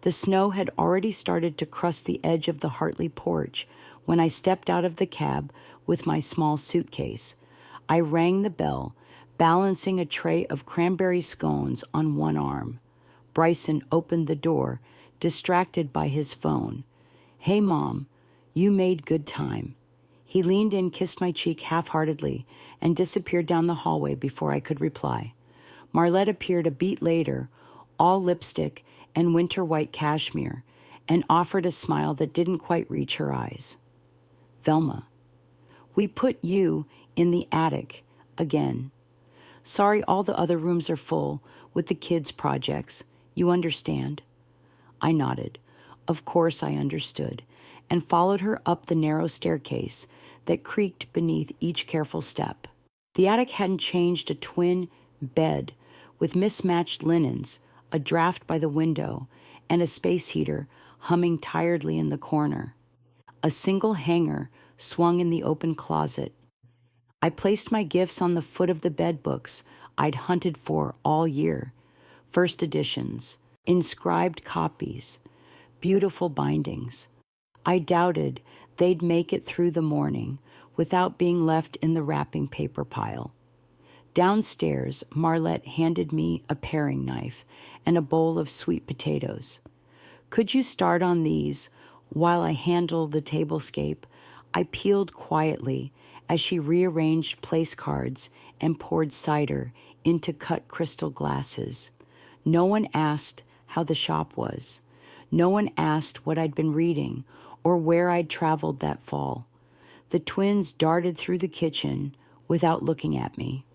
The snow had already started to crust the edge of the Hartley porch when I stepped out of the cab with my small suitcase. I rang the bell, balancing a tray of cranberry scones on one arm. Bryson opened the door, distracted by his phone. "Hey, Mom, you made good time." He leaned in, kissed my cheek half-heartedly, and disappeared down the hallway before I could reply. Marlette appeared a beat later, all lipstick and winter white cashmere, and offered a smile that didn't quite reach her eyes. "Velma, we put you in the attic again. Sorry all the other rooms are full with the kids' projects. You understand?" I nodded. Of course I understood, and followed her up the narrow staircase that creaked beneath each careful step. The attic hadn't changed a twin bed with mismatched linens, a draft by the window, and a space heater humming tiredly in the corner. A single hanger swung in the open closet. I placed my gifts on the foot of the bed books I'd hunted for all year. First editions, inscribed copies, beautiful bindings. I doubted they'd make it through the morning without being left in the wrapping paper pile. Downstairs, Marlette handed me a paring knife and a bowl of sweet potatoes. "Could you start on these while I handle the tablescape?" I peeled quietly as she rearranged place cards and poured cider into cut crystal glasses. No one asked how the shop was. No one asked what I'd been reading or where I'd traveled that fall. The twins darted through the kitchen without looking at me.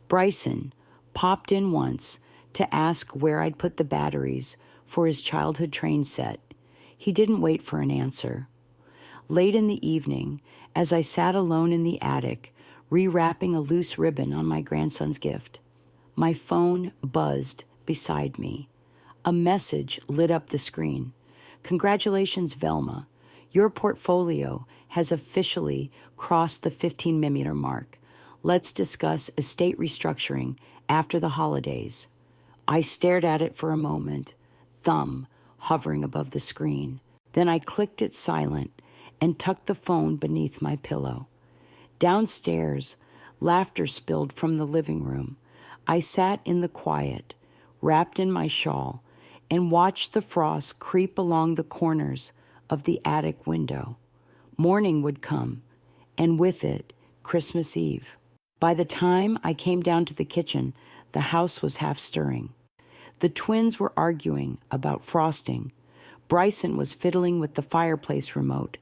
Bryson popped in once to ask where I'd put the batteries for his childhood train set. He didn't wait for an answer. Late in the evening, as I sat alone in the attic, rewrapping a loose ribbon on my grandson's gift, my phone buzzed beside me. A message lit up the screen. "Congratulations, Velma. Your portfolio has officially crossed the 15-millimeter mark. Let's discuss estate restructuring after the holidays." I stared at it for a moment, thumb hovering above the screen. Then I clicked it silent and tucked the phone beneath my pillow. Downstairs, laughter spilled from the living room. I sat in the quiet, wrapped in my shawl, and watched the frost creep along the corners of the attic window. Morning would come, and with it, Christmas Eve. By the time I came down to the kitchen, the house was half stirring. The twins were arguing about frosting. Bryson was fiddling with the fireplace remote,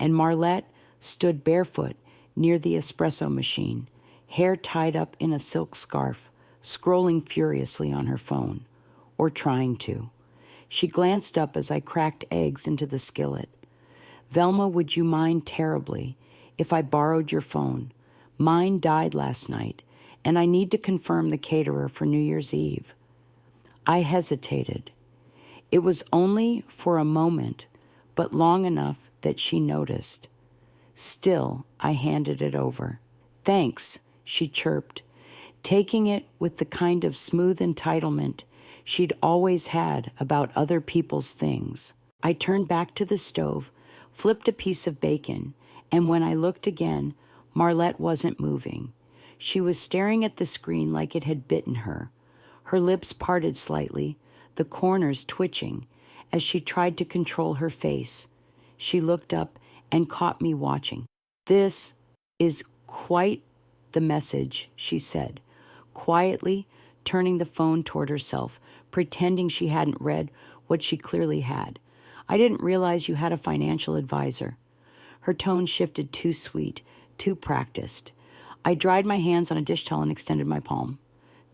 and Marlette stood barefoot near the espresso machine, hair tied up in a silk scarf, scrolling furiously on her phone, or trying to. She glanced up as I cracked eggs into the skillet. "Velma, would you mind terribly if I borrowed your phone? Mine died last night, and I need to confirm the caterer for New Year's Eve." I hesitated. It was only for a moment, but long enough that she noticed. Still, I handed it over. "Thanks," she chirped, taking it with the kind of smooth entitlement she'd always had about other people's things. I turned back to the stove, flipped a piece of bacon, and when I looked again, Marlette wasn't moving. She was staring at the screen like it had bitten her. Her lips parted slightly, the corners twitching, as she tried to control her face. She looked up and caught me watching. "This is quite the message," she said, quietly turning the phone toward herself, pretending she hadn't read what she clearly had. "I didn't realize you had a financial advisor." Her tone shifted, too sweet, too practiced. I dried my hands on a dish towel and extended my palm.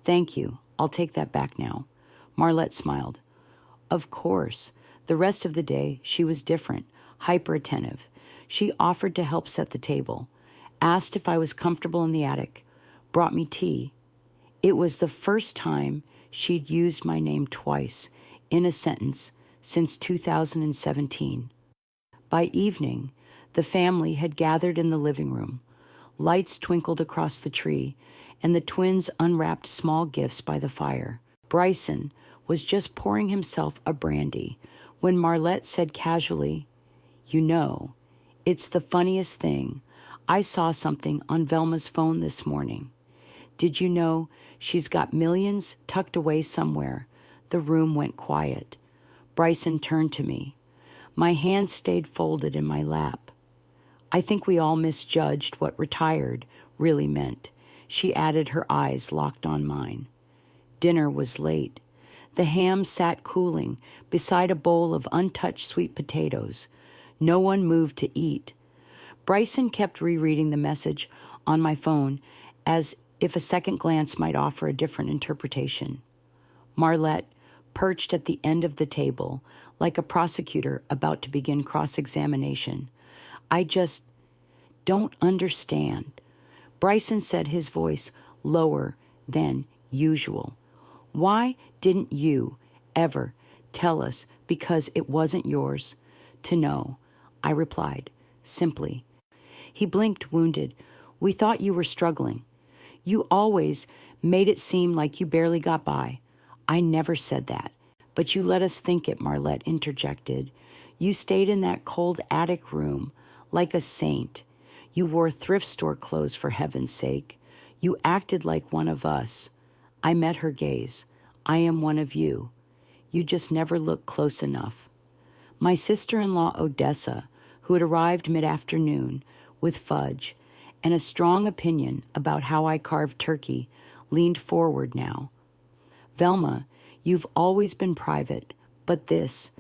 "Thank you. I'll take that back now." Marlette smiled. Of course. The rest of the day, she was different, hyper-attentive. She offered to help set the table, asked if I was comfortable in the attic, brought me tea. It was the first time she'd used my name twice in a sentence since 2017. By evening, the family had gathered in the living room. Lights twinkled across the tree, and the twins unwrapped small gifts by the fire. Bryson was just pouring himself a brandy when Marlette said casually, "You know, it's the funniest thing. I saw something on Velma's phone this morning. Did you know she's got millions tucked away somewhere?" The room went quiet. Bryson turned to me. My hands stayed folded in my lap. "I think we all misjudged what retired really meant," she added, her eyes locked on mine. Dinner was late. The ham sat cooling beside a bowl of untouched sweet potatoes. No one moved to eat. Bryson kept rereading the message on my phone as if a second glance might offer a different interpretation. Marlette perched at the end of the table, like a prosecutor about to begin cross-examination. "I just don't understand." Bryson said, his voice lower than usual. "Why didn't you ever tell us because it wasn't yours to know?" I replied, simply. He blinked, wounded. "We thought you were struggling. You always made it seem like you barely got by." "I never said that. But you let us think it," Marlette interjected. "You stayed in that cold attic room like a saint. You wore thrift store clothes, for heaven's sake. You acted like one of us." I met her gaze. "I am one of you. You just never looked close enough." My sister-in-law, Odessa, who had arrived mid-afternoon with fudge and a strong opinion about how I carved turkey, leaned forward now. "Velma, you've always been private, but this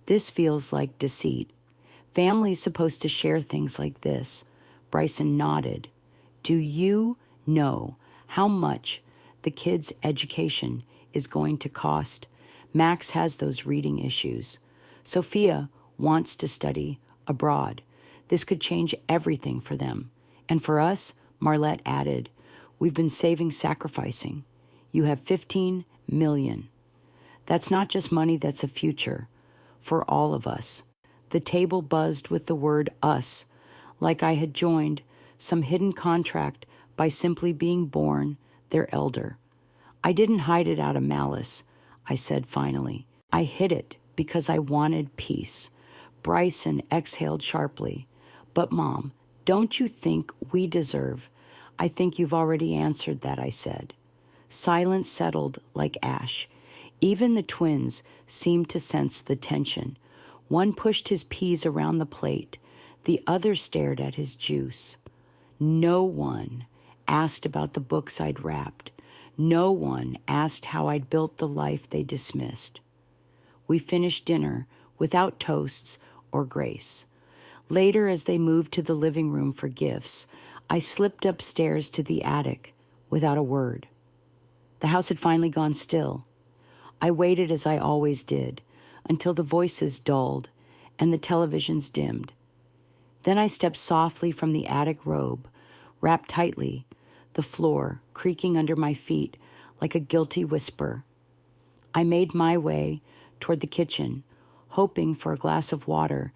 feels like deceit. Family's supposed to share things like this." Bryson nodded. "Do you know how much the kids' education is going to cost? Max has those reading issues. Sophia wants to study abroad. This could change everything for them. And for us," Marlette added, "we've been sacrificing. You have 15 million. That's not just money, that's a future for all of us." The table buzzed with the word us, like I had joined some hidden contract by simply being born their elder. "I didn't hide it out of malice," I said finally. "I hid it because I wanted peace." Bryson exhaled sharply. "But Mom, don't you think we deserve—" "I think you've already answered that," I said. Silence settled like ash. Even the twins seemed to sense the tension. One pushed his peas around the plate. The other stared at his juice. No one asked about the books I'd wrapped. No one asked how I'd built the life they dismissed. We finished dinner without toasts or grace. Later, as they moved to the living room for gifts, I slipped upstairs to the attic without a word. The house had finally gone still. I waited, as I always did, until the voices dulled and the televisions dimmed. Then I stepped softly from the attic robe, wrapped tightly, the floor creaking under my feet like a guilty whisper. I made my way toward the kitchen, hoping for a glass of water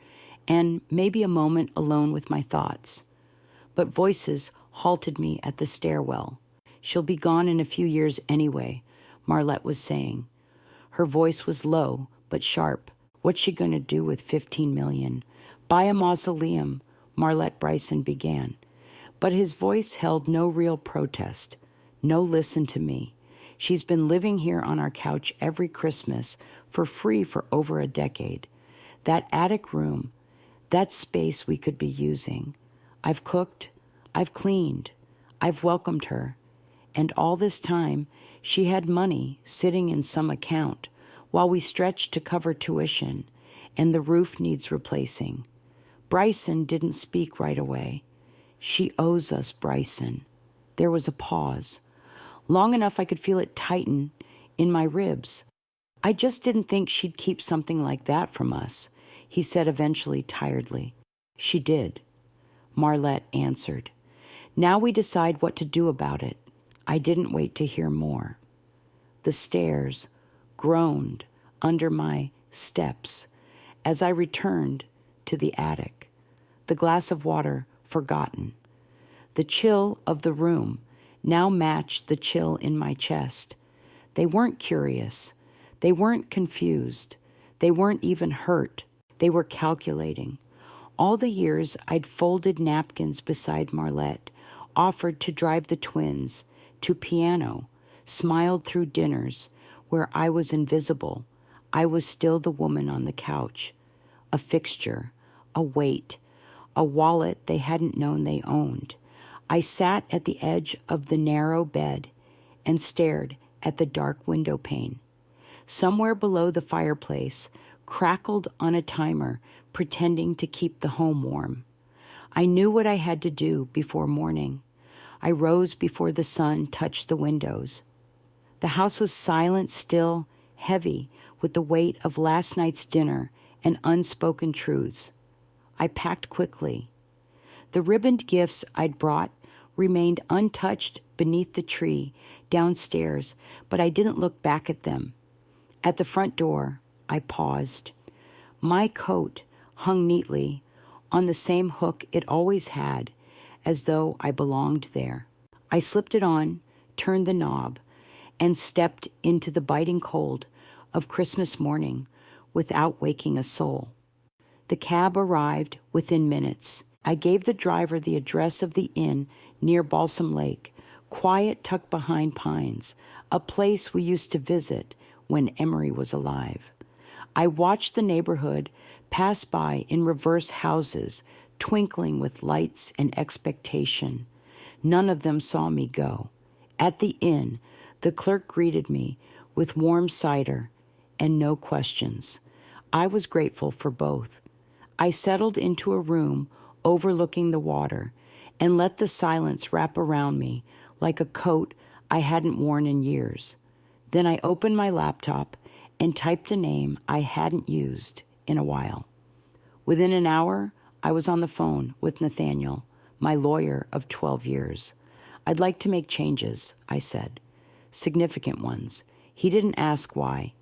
and maybe a moment alone with my thoughts. But voices halted me at the stairwell. "She'll be gone in a few years anyway," Marlette was saying. Her voice was low but sharp. "What's she going to do with 15 million? Buy a mausoleum," Marlette Bryson began. But his voice held no real protest. "No, listen to me. She's been living here on our couch every Christmas for free for over a decade. That attic room, that space we could be using. I've cooked, I've cleaned, I've welcomed her. And all this time, she had money sitting in some account while we stretched to cover tuition, and the roof needs replacing." Bryson didn't speak right away. "She owes us, Bryson." There was a pause, long enough I could feel it tighten in my ribs. "I just didn't think she'd keep something like that from us," he said eventually, tiredly. "She did," Marlette answered. "Now we decide what to do about it." I didn't wait to hear more. The stairs groaned under my steps as I returned to the attic, the glass of water forgotten. The chill of the room now matched the chill in my chest. They weren't curious. They weren't confused. They weren't even hurt. They were calculating. All the years I'd folded napkins beside Marlette, offered to drive the twins to piano, smiled through dinners where I was invisible. I was still the woman on the couch, a fixture, a weight, a wallet they hadn't known they owned. I sat at the edge of the narrow bed and stared at the dark window pane. Somewhere below the fireplace, crackled on a timer, pretending to keep the home warm. I knew what I had to do before morning. I rose before the sun touched the windows. The house was silent, still, heavy with the weight of last night's dinner and unspoken truths. I packed quickly. The ribboned gifts I'd brought remained untouched beneath the tree downstairs, but I didn't look back at them. At the front door, I paused. My coat hung neatly on the same hook it always had, as though I belonged there. I slipped it on, turned the knob, and stepped into the biting cold of Christmas morning without waking a soul. The cab arrived within minutes. I gave the driver the address of the inn near Balsam Lake, quiet tucked behind pines, a place we used to visit when Emery was alive. I watched the neighborhood pass by in reverse houses, twinkling with lights and expectation. None of them saw me go. At the inn, the clerk greeted me with warm cider and no questions. I was grateful for both. I settled into a room overlooking the water and let the silence wrap around me like a coat I hadn't worn in years. Then I opened my laptop and typed a name I hadn't used in a while. Within an hour, I was on the phone with Nathaniel, my lawyer of 12 years. I'd like to make changes, I said. Significant ones. He didn't ask why.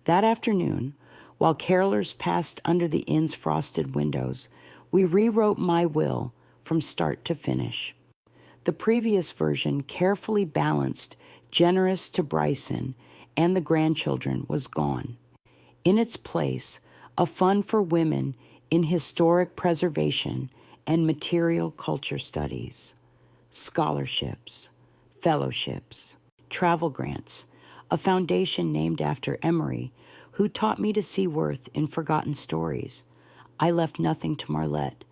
That afternoon, while carolers passed under the inn's frosted windows, we rewrote my will from start to finish. The previous version, carefully balanced, generous to Bryson and the grandchildren, was gone. In its place, a fund for women in historic preservation and material culture studies, scholarships, fellowships, travel grants, a foundation named after Emery, who taught me to see worth in forgotten stories. I left nothing to Marlette.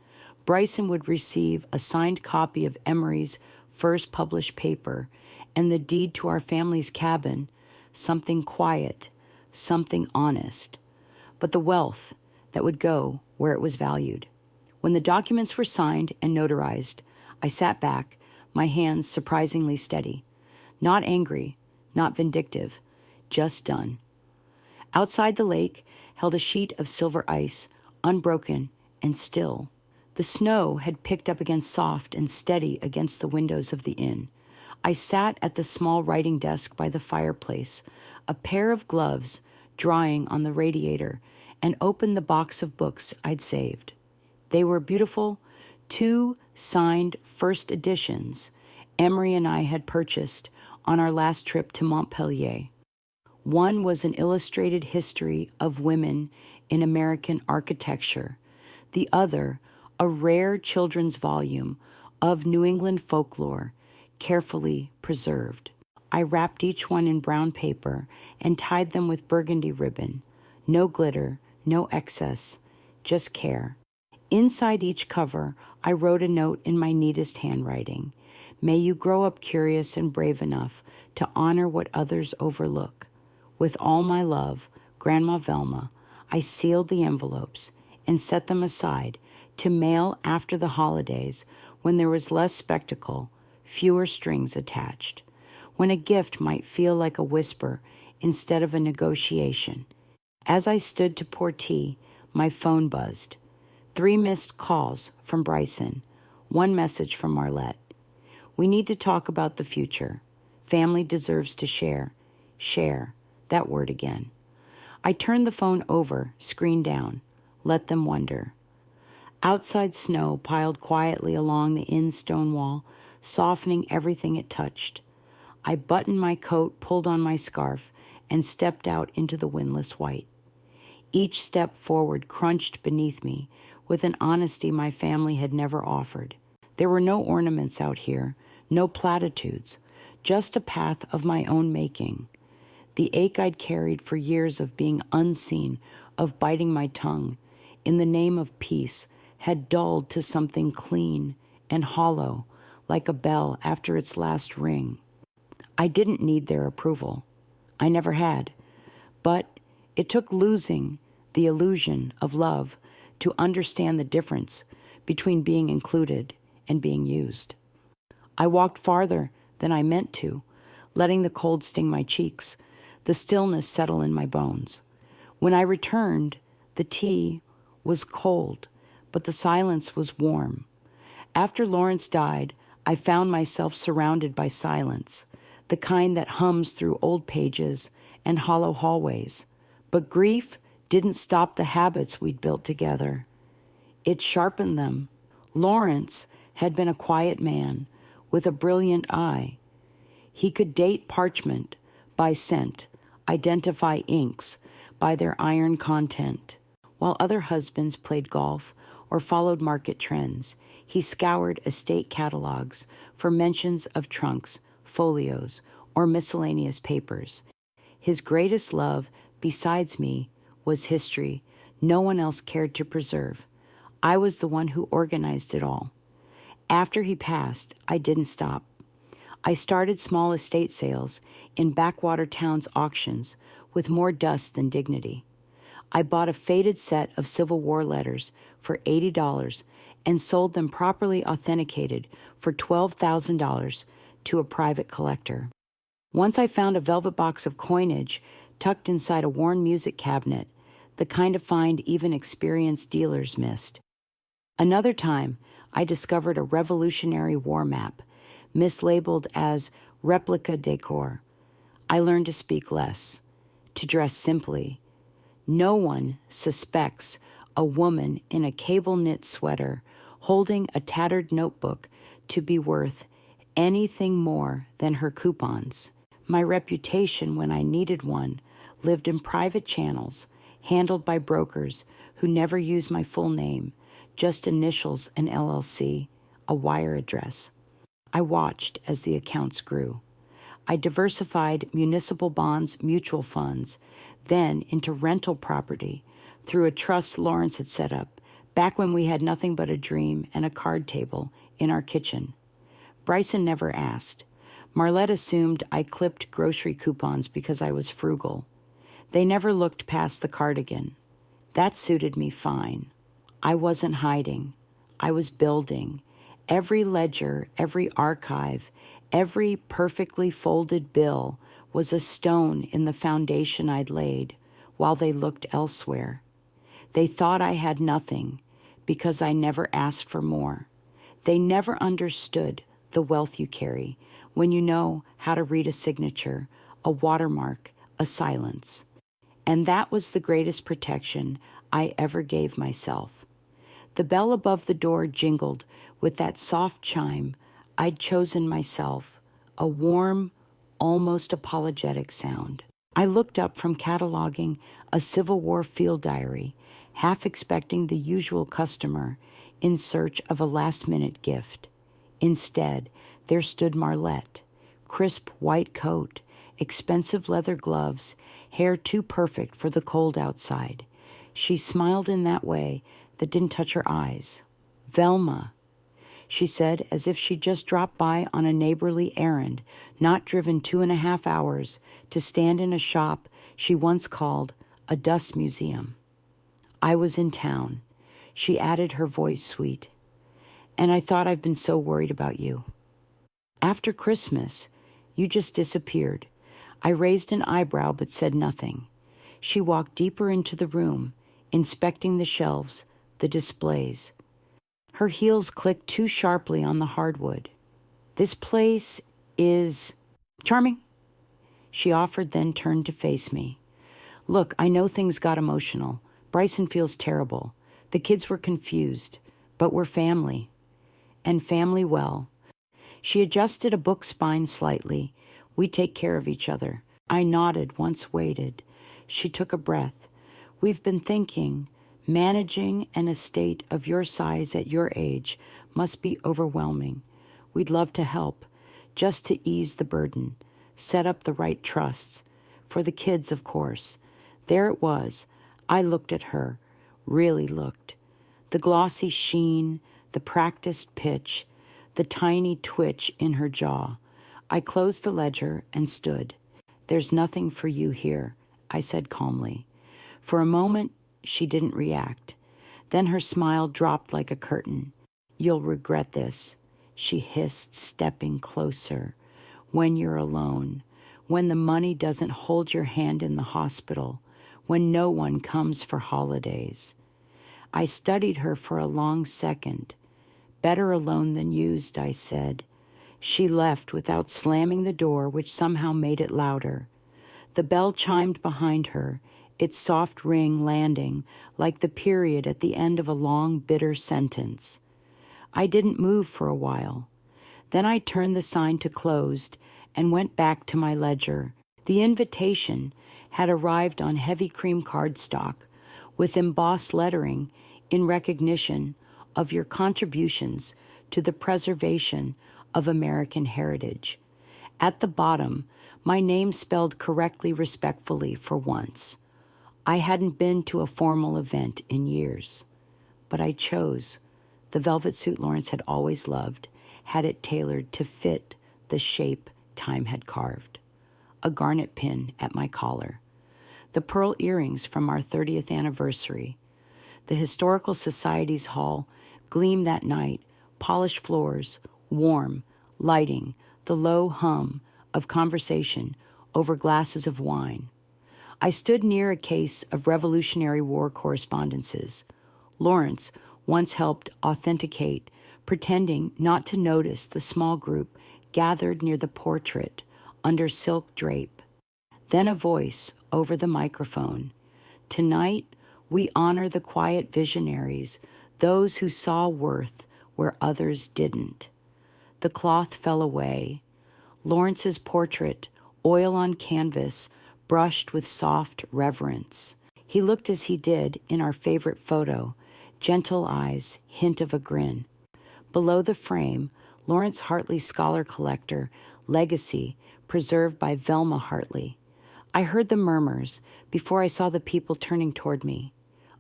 Bryson would receive a signed copy of Emery's first published paper and the deed to our family's cabin, something quiet, something honest, but the wealth that would go where it was valued. When the documents were signed and notarized, I sat back, my hands surprisingly steady. Not angry, not vindictive, just done. Outside the lake held a sheet of silver ice, unbroken and still. The snow had picked up again soft and steady against the windows of the inn. I sat at the small writing desk by the fireplace, a pair of gloves drying on the radiator, and opened the box of books I'd saved. They were beautiful, 2 signed first editions Emery and I had purchased on our last trip to Montpellier. One was an illustrated history of women in American architecture. The other, a rare children's volume of New England folklore, carefully preserved. I wrapped each one in brown paper and tied them with burgundy ribbon. No glitter, no excess, just care. Inside each cover, I wrote a note in my neatest handwriting. May you grow up curious and brave enough to honor what others overlook. With all my love, Grandma Velma. I sealed the envelopes and set them aside to mail after the holidays when there was less spectacle, fewer strings attached, when a gift might feel like a whisper instead of a negotiation. As I stood to pour tea, my phone buzzed. 3 missed calls from Bryson, 1 message from Marlette. We need to talk about the future. Family deserves to share. Share, that word again. I turned the phone over, screen down. Let them wonder. Outside snow piled quietly along the inn's stone wall, softening everything it touched. I buttoned my coat, pulled on my scarf, and stepped out into the windless white. Each step forward crunched beneath me with an honesty my family had never offered. There were no ornaments out here, no platitudes, just a path of my own making. The ache I'd carried for years of being unseen, of biting my tongue, in the name of peace, had dulled to something clean and hollow, like a bell after its last ring. I didn't need their approval. I never had. But it took losing the illusion of love to understand the difference between being included and being used. I walked farther than I meant to, letting the cold sting my cheeks, the stillness settle in my bones. When I returned, the tea was cold, but the silence was warm. After Lawrence died, I found myself surrounded by silence, the kind that hums through old pages and hollow hallways. But grief didn't stop the habits we'd built together. It sharpened them. Lawrence had been a quiet man with a brilliant eye. He could date parchment by scent, identify inks by their iron content. While other husbands played golf or followed market trends, he scoured estate catalogs for mentions of trunks, folios, or miscellaneous papers. His greatest love, besides me, was history no one else cared to preserve. I was the one who organized it all. After he passed, I didn't stop. I started small estate sales in backwater towns' auctions with more dust than dignity. I bought a faded set of Civil War letters for $80 and sold them properly authenticated for $12,000 to a private collector. Once I found a velvet box of coinage tucked inside a worn music cabinet, the kind of find even experienced dealers missed. Another time, I discovered a Revolutionary War map, mislabeled as replica decor. I learned to speak less, to dress simply. No one suspects a woman in a cable-knit sweater holding a tattered notebook to be worth anything more than her coupons. My reputation, when I needed one, lived in private channels, handled by brokers who never used my full name, just initials and LLC, a wire address. I watched as the accounts grew. I diversified municipal bonds, mutual funds, then into rental property through a trust Lawrence had set up, back when we had nothing but a dream and a card table in our kitchen. Bryson never asked. Marlette assumed I clipped grocery coupons because I was frugal. They never looked past the cardigan. That suited me fine. I wasn't hiding. I was building. Every ledger, every archive, every perfectly folded bill was a stone in the foundation I'd laid while they looked elsewhere. They thought I had nothing because I never asked for more. They never understood the wealth you carry when you know how to read a signature, a watermark, a silence. And that was the greatest protection I ever gave myself. The bell above the door jingled with that soft chime I'd chosen myself, a warm, almost apologetic sound. I looked up from cataloging a Civil War field diary, half expecting the usual customer in search of a last-minute gift. Instead, there stood Marlette, crisp white coat, expensive leather gloves, hair too perfect for the cold outside. She smiled in that way that didn't touch her eyes. "Velma," she said, as if she'd just dropped by on a neighborly errand, not driven 2.5 hours to stand in a shop she once called a dust museum. "I was in town," she added, her voice sweet. "And I thought I've been so worried about you. After Christmas, you just disappeared." I raised an eyebrow but said nothing. She walked deeper into the room, inspecting the shelves, the displays. Her heels clicked too sharply on the hardwood. "This place is charming," she offered, then turned to face me. "Look, I know things got emotional. Bryson feels terrible. The kids were confused, but we're family. And family well." She adjusted a book spine slightly. "We take care of each other. I nodded, once waited. She took a breath. We've been thinking, managing an estate of your size at your age must be overwhelming. We'd love to help, just to ease the burden, set up the right trusts. For the kids, of course. There it was. I looked at her, really looked. The glossy sheen, the practiced pitch, the tiny twitch in her jaw. I closed the ledger and stood. There's nothing for you here, I said calmly. For a moment, she didn't react. Then her smile dropped like a curtain. You'll regret this, she hissed, stepping closer. When you're alone, when the money doesn't hold your hand in the hospital, when no one comes for holidays. I studied her for a long second. Better alone than used, I said. She left without slamming the door, which somehow made it louder. The bell chimed behind her, its soft ring landing like the period at the end of a long, bitter sentence. I didn't move for a while. Then I turned the sign to closed and went back to my ledger. The invitation had arrived on heavy cream cardstock with embossed lettering in recognition of your contributions to the preservation of American heritage. At the bottom, my name spelled correctly, respectfully for once. I hadn't been to a formal event in years, but I chose. The velvet suit Lawrence had always loved, had it tailored to fit the shape time had carved. A garnet pin at my collar. The pearl earrings from our 30th anniversary. The Historical Society's hall gleamed that night, polished floors, warm, lighting, the low hum of conversation over glasses of wine. I stood near a case of Revolutionary War correspondences. Lawrence once helped authenticate, pretending not to notice the small group gathered near the portrait under silk drape. Then a voice over the microphone. Tonight, we honor the quiet visionaries, those who saw worth where others didn't. The cloth fell away. Lawrence's portrait, oil on canvas, brushed with soft reverence. He looked as he did in our favorite photo, gentle eyes, hint of a grin. Below the frame, Lawrence Hartley's Scholar Collector, Legacy, preserved by Velma Hartley. I heard the murmurs before I saw the people turning toward me.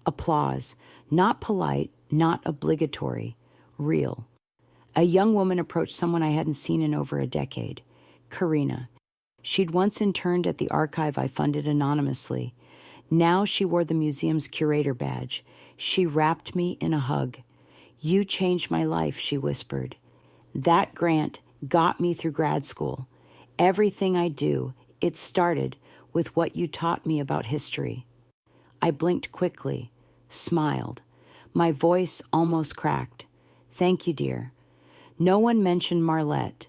Applause, not polite, not obligatory, real. A young woman approached someone I hadn't seen in over a decade, Karina. She'd once interned at the archive I funded anonymously. Now she wore the museum's curator badge. She wrapped me in a hug. You changed my life, she whispered. That grant got me through grad school. Everything I do, it started with what you taught me about history. I blinked quickly, smiled. My voice almost cracked. Thank you, dear. No one mentioned Marlette.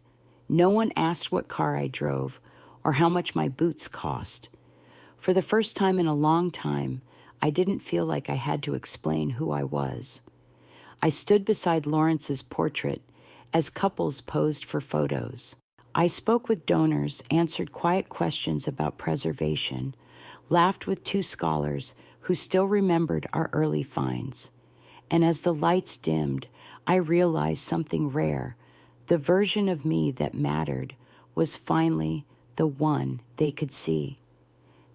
No one asked what car I drove or how much my boots cost. For the first time in a long time, I didn't feel like I had to explain who I was. I stood beside Lawrence's portrait as couples posed for photos. I spoke with donors, answered quiet questions about preservation, laughed with two scholars who still remembered our early finds. And as the lights dimmed, I realized something rare. The version of me that mattered was finally the one they could see.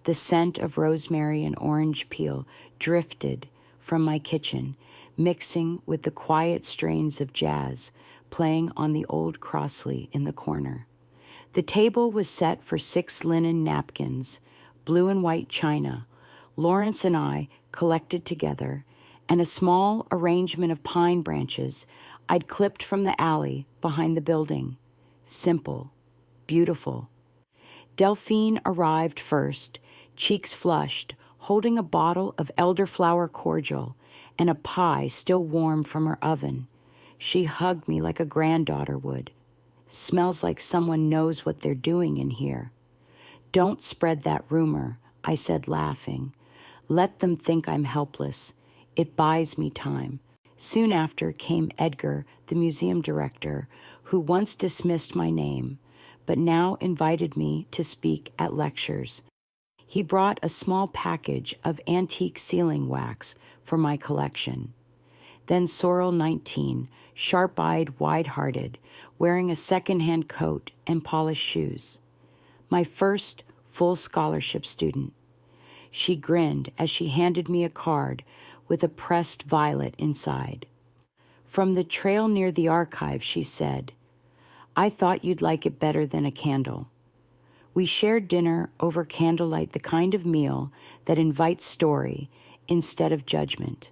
The scent of rosemary and orange peel drifted from my kitchen, mixing with the quiet strains of jazz playing on the old Crossley in the corner. The table was set for 6 linen napkins, blue and white china, Lawrence and I collected together, and a small arrangement of pine branches I'd clipped from the alley behind the building. Simple, beautiful. Delphine arrived first, cheeks flushed, holding a bottle of elderflower cordial and a pie still warm from her oven. She hugged me like a granddaughter would. Smells like someone knows what they're doing in here. Don't spread that rumor, I said, laughing. Let them think I'm helpless. It buys me time. Soon after came Edgar, the museum director, who once dismissed my name, but now invited me to speak at lectures. He brought a small package of antique sealing wax for my collection. Then Sorrel 19, sharp-eyed, wide-hearted, wearing a second-hand coat and polished shoes. My first full scholarship student. She grinned as she handed me a card with a pressed violet inside. From the trail near the archive, she said, "I thought you'd like it better than a candle." We shared dinner over candlelight, the kind of meal that invites story instead of judgment.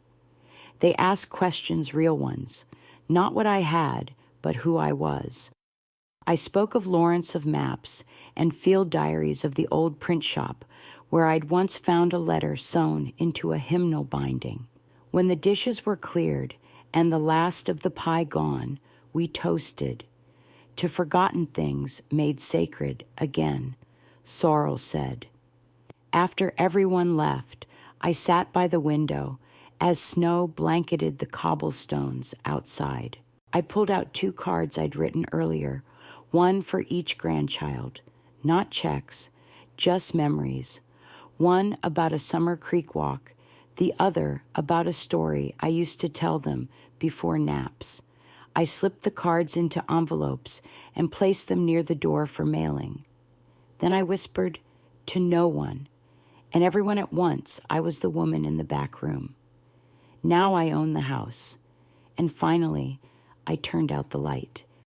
They asked questions, real ones, not what I had, but who I was. I spoke of Lawrence of maps and field diaries of the old print shop where I'd once found a letter sewn into a hymnal binding. When the dishes were cleared and the last of the pie gone, we toasted to forgotten things made sacred again, Sorrel said. After everyone left, I sat by the window as snow blanketed the cobblestones outside. I pulled out 2 cards I'd written earlier, one for each grandchild, not checks, just memories. One about a summer creek walk, the other about a story I used to tell them before naps. I slipped the cards into envelopes and placed them near the door for mailing. Then I whispered to no one, and everyone at once I was the woman in the back room. Now I own the house. And finally, I turned out the light.